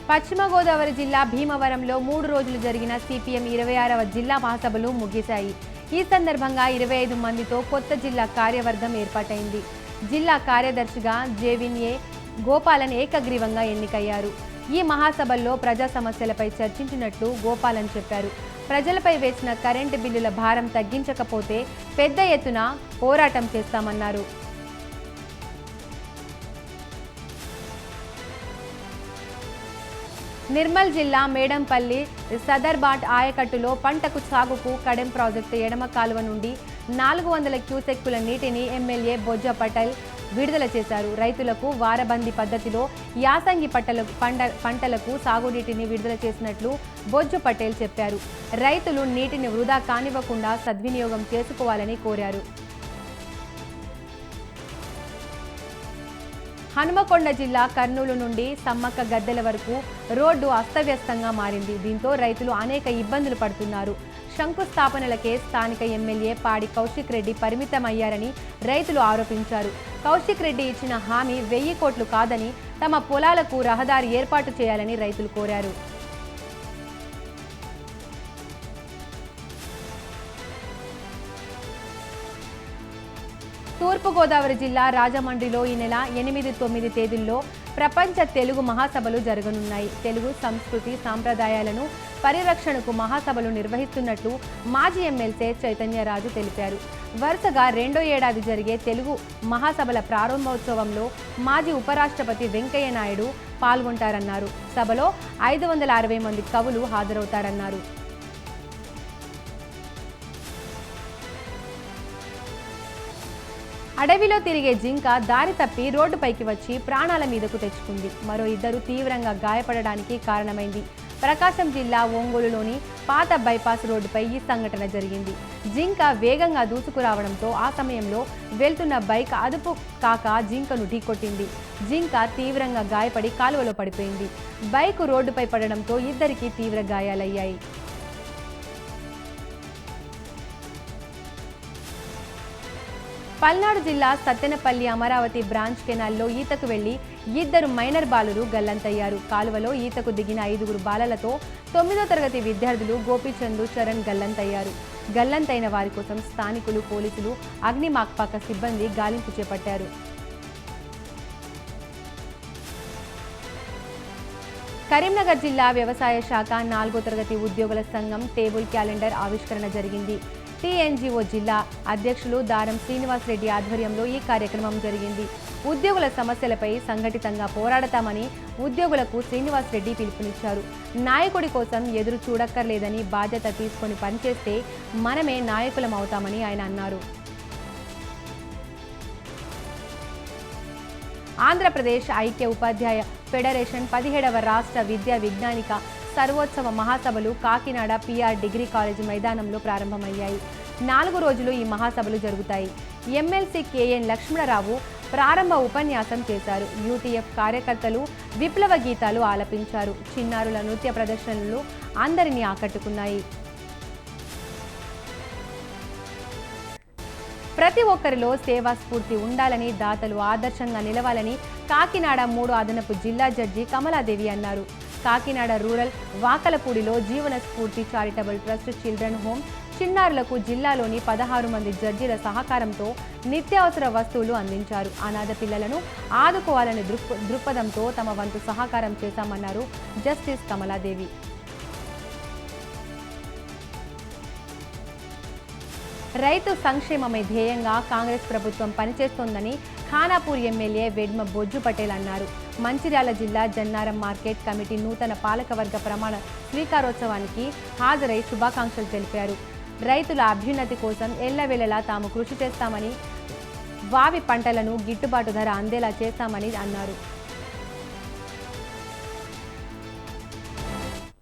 పశ్చిమ గోదావరి జిల్లా భీమవరంలో 3 రోజులు జరిగిన సిపిఎం 26వ జిల్లా మహాసభలు ముగిశాయి. ఈ సందర్భంగా 25 మందితో కొత్త జిల్లా కార్యవర్గం ఏర్పాటైంది. జిల్లా కార్యదర్శిగా జేవిన్ గోపాలన్ ఏకగ్రీవంగా ఎన్నికయ్యారు. ఈ మహాసభల్లో ప్రజా సమస్యలపై చర్చించినట్లు గోపాలన్ చెప్పారు. ప్రజలపై వేసిన కరెంటు బిల్లుల భారం తగ్గించకపోతే పెద్ద ఎత్తున పోరాటం చేస్తామన్నారు. నిర్మల్ జిల్లా మేడంపల్లి సదర్బాట్ ఆయకట్టులో పంటకు సాగుకు కడెం ప్రాజెక్టు ఎడమ కాలువ నుండి 400 క్యూసెక్కుల నీటిని ఎమ్మెల్యే బొజ్జ పటేల్ విడుదల చేశారు. రైతులకు వారబందీ పద్ధతిలో యాసంగి పంటలకు సాగునీటిని విడుదల చేసినట్లు బొజ్జ పటేల్ చెప్పారు. రైతులు నీటిని వృధా కానివ్వకుండా సద్వినియోగం చేసుకోవాలని కోరారు. హనుమకొండ జిల్లా కర్నూలు నుండి సమ్మక్క గద్దెల వరకు రోడ్డు అస్తవ్యస్తంగా మారింది. దీంతో రైతులు అనేక ఇబ్బందులు పడుతున్నారు. శంకుస్థాపనలకే స్థానిక ఎమ్మెల్యే పాడి కౌశిక్ రెడ్డి పరిమితమయ్యారని రైతులు ఆరోపించారు. కౌశిక్ రెడ్డి ఇచ్చిన హామీ 1000 కోట్లు కాదని తమ పొలాలకు రహదారి ఏర్పాటు చేయాలని రైతులు కోరారు. తూర్పుగోదావరి జిల్లా రాజమండ్రిలో ఈ నెల 8-9 తేదీల్లో ప్రపంచ తెలుగు మహాసభలు జరగనున్నాయి. తెలుగు సంస్కృతి సాంప్రదాయాలను పరిరక్షణకు మహాసభలు నిర్వహిస్తున్నట్లు మాజీ ఎమ్మెల్సీ చైతన్యరాజు తెలిపారు. వరుసగా 2వ ఏడాది జరిగే తెలుగు మహాసభల ప్రారంభోత్సవంలో మాజీ ఉపరాష్ట్రపతి వెంకయ్య నాయుడు పాల్గొంటారన్నారు. సభలో 560 మంది కవులు హాజరవుతారన్నారు. అడవిలో తిరిగే జింక దారి తప్పి రోడ్డుపైకి వచ్చి ప్రాణాల మీదకు తెచ్చుకుంది. మరో 2 తీవ్రంగా గాయపడడానికి కారణమైంది. ప్రకాశం జిల్లా ఒంగోలులోని పాత బైపాస్ రోడ్డుపై ఈ సంఘటన జరిగింది. జింక వేగంగా దూసుకురావడంతో ఆ సమయంలో వెళ్తున్న బైక్ అదుపు కాక జింకను ఢీకొట్టింది. జింక తీవ్రంగా గాయపడి కాలువలో పడిపోయింది. బైక్ రోడ్డుపై పడడంతో ఇద్దరికీ తీవ్ర గాయాలయ్యాయి. పల్నాడు జిల్లా సత్తెనపల్లి అమరావతి బ్రాంచ్ కెనాల్లో ఈతకు వెళ్లి 2 మైనర్ బాలురు గల్లంతయ్యారు. కాలువలో ఈతకు దిగిన 5 బాలలతో 9వ తరగతి విద్యార్థులు గోపీచందు, చరణ్ గల్లంతయ్యారు. గల్లంతైన వారి కోసం స్థానికులు, పోలీసులు, అగ్నిమాపక సిబ్బంది గాలింపు చేపట్టారు. కరీంనగర్ జిల్లా వ్యవసాయ శాఖ 4వ తరగతి ఉద్యోగుల సంఘం టేబుల్ క్యాలెండర్ ఆవిష్కరణ జరిగింది. టీఎన్జీఓ జిల్లా అధ్యక్షులు దారం శ్రీనివాస్ రెడ్డి ఆధ్వర్యంలో ఈ కార్యక్రమం జరిగింది. ఉద్యోగుల సమస్యలపై సంఘటితంగా పోరాడతామని ఉద్యోగులకు శ్రీనివాస్ రెడ్డి పిలుపునిచ్చారు. నాయకుడి కోసం ఎదురు చూడక్కర్లేదని, బాధ్యత తీసుకొని పనిచేస్తే మనమే నాయకులం అవుతామని ఆయన అన్నారు. ఆంధ్రప్రదేశ్ ఐక్య ఉపాధ్యాయ ఫెడరేషన్ 17వ రాష్ట్ర విద్యా విజ్ఞానిక సర్వోత్సవ మహాసభలు కాకినాడ పిఆర్ డిగ్రీ కాలేజీ మైదానంలో ప్రారంభమయ్యాయి. 4 రోజులు ఈ మహాసభలు జరుగుతాయి. ఎమ్మెల్సీ కేఎన్ లక్ష్మణరావు ప్రారంభ ఉపన్యాసం చేశారు. యూటీఎఫ్ కార్యకర్తలు విప్లవ గీతాలు ఆలపించారు. చిన్నారుల నృత్య ప్రదర్శనలు అందరినీ ఆకట్టుకున్నాయి. ప్రతి ఒక్కరిలో సేవా స్ఫూర్తి ఉండాలని, దాతలు ఆదర్శంగా నిలవాలని కాకినాడ 3 అదనపు జిల్లా జడ్జి కమలాదేవి అన్నారు. కాకినాడ రూరల్ వాకలపూడిలో జీవన స్ఫూర్తి చారిటబుల్ ట్రస్ట్ చిల్డ్రన్ హోమ్ చిన్నారులకు జిల్లాలోని 16 మంది జడ్జీల సహకారంతో నిత్యావసర వస్తువులు అందించారు. అనాథ పిల్లలను ఆదుకోవాలనే దృక్పథంతో తమ వంతు సహకారం చేశామన్నారు జస్టిస్ కమలాదేవి. రైతు సంక్షేమమే ధ్యేయంగా కాంగ్రెస్ ప్రభుత్వం పనిచేస్తోందని ఖానాపూర్ ఎమ్మెల్యే వెడ్మ బొజ్జు పటేల్ అన్నారు. మంచిర్యాల జిల్లా జన్నారం మార్కెట్ కమిటీ నూతన పాలకవర్గ ప్రమాణ స్వీకారోత్సవానికి హాజరై శుభాకాంక్షలు తెలిపారు. రైతుల అభ్యున్నతి కోసం ఎల్లవేళలా తాము కృషి చేస్తామని, వావి పంటలను గిట్టుబాటు ధర అందేలా చేస్తామని అన్నారు.